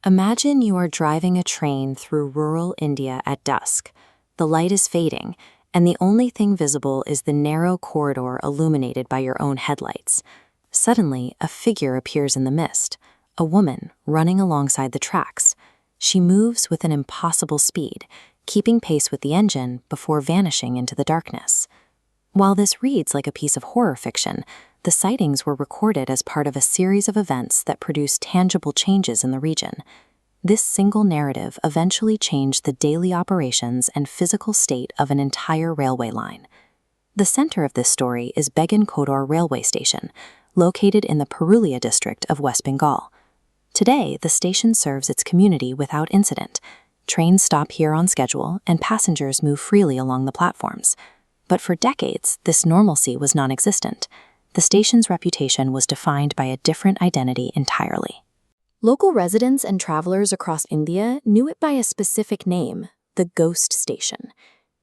Imagine you are driving a train through rural India at dusk. The light is fading, and the only thing visible is the narrow corridor illuminated by your own headlights. Suddenly, a figure appears in the mist, a woman running alongside the tracks. She moves with an impossible speed, keeping pace with the engine before vanishing into the darkness. While this reads like a piece of horror fiction, the sightings were recorded as part of a series of events that produced tangible changes in the region. This single narrative eventually changed the daily operations and physical state of an entire railway line. The center of this story is Begunkodor Railway Station, located in the Purulia district of West Bengal. Today, the station serves its community without incident. Trains stop here on schedule, and passengers move freely along the platforms. But for decades, this normalcy was non-existent. The station's reputation was defined by a different identity entirely. Local residents and travelers across India knew it by a specific name, the Ghost Station.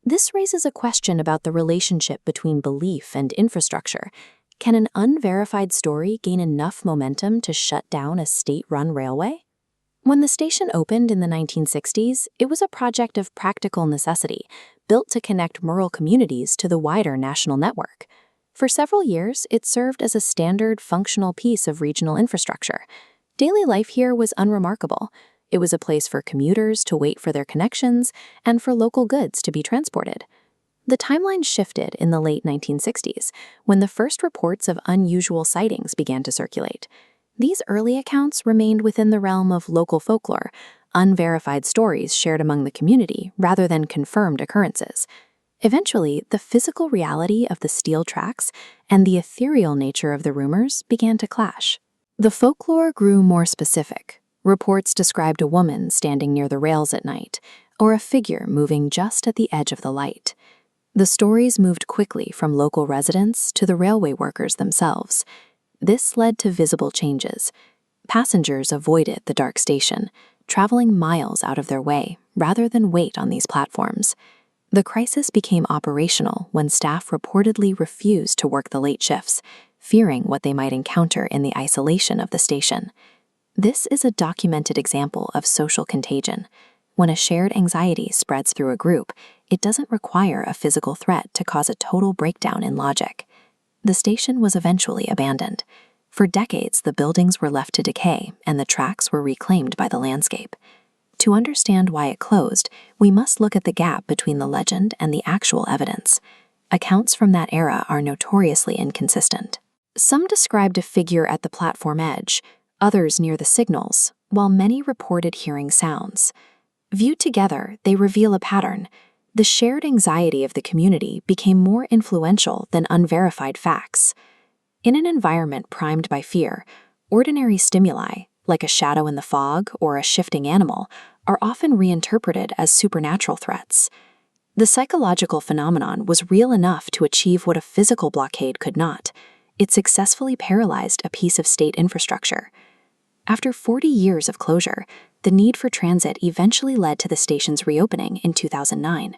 This raises a question about the relationship between belief and infrastructure. Can an unverified story gain enough momentum to shut down a state-run railway? When the station opened in the 1960s, it was a project of practical necessity, built to connect rural communities to the wider national network. For several years, it served as a standard, functional piece of regional infrastructure. Daily life here was unremarkable. It was a place for commuters to wait for their connections and for local goods to be transported. The timeline shifted in the late 1960s, when the first reports of unusual sightings began to circulate. These early accounts remained within the realm of local folklore, unverified stories shared among the community rather than confirmed occurrences. Eventually, the physical reality of the steel tracks and the ethereal nature of the rumors began to clash. The folklore grew more specific. Reports described a woman standing near the rails at night, or a figure moving just at the edge of the light. The stories moved quickly from local residents to the railway workers themselves. This led to visible changes. Passengers avoided the dark station, traveling miles out of their way rather than wait on these platforms. The crisis became operational when staff reportedly refused to work the late shifts, fearing what they might encounter in the isolation of the station. This is a documented example of social contagion. When a shared anxiety spreads through a group, it doesn't require a physical threat to cause a total breakdown in logic. The station was eventually abandoned. For decades, the buildings were left to decay, and the tracks were reclaimed by the landscape. To understand why it closed, we must look at the gap between the legend and the actual evidence. Accounts from that era are notoriously inconsistent. Some described a figure at the platform edge, others near the signals, while many reported hearing sounds. Viewed together, they reveal a pattern. The shared anxiety of the community became more influential than unverified facts. In an environment primed by fear, ordinary stimuli, like a shadow in the fog or a shifting animal, are often reinterpreted as supernatural threats. The psychological phenomenon was real enough to achieve what a physical blockade could not. It successfully paralyzed a piece of state infrastructure. After 40 years of closure, the need for transit eventually led to the station's reopening in 2009.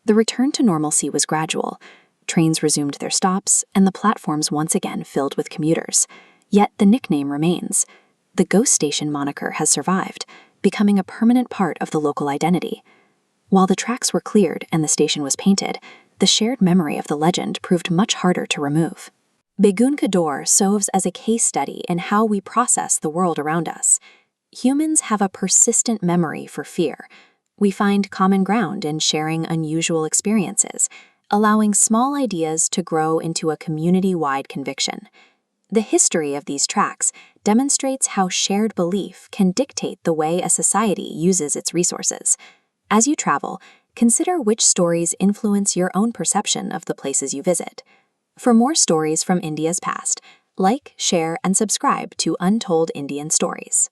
The return to normalcy was gradual. Trains resumed their stops, and the platforms once again filled with commuters. Yet the nickname remains. The Ghost Station moniker has survived, becoming a permanent part of the local identity. While the tracks were cleared and the station was painted, the shared memory of the legend proved much harder to remove. Begunkodor serves as a case study in how we process the world around us. Humans have a persistent memory for fear. We find common ground in sharing unusual experiences, allowing small ideas to grow into a community-wide conviction. The history of these tracks demonstrates how shared belief can dictate the way a society uses its resources. As you travel, consider which stories influence your own perception of the places you visit. For more stories from India's past, like, share, and subscribe to Untold Indian Stories.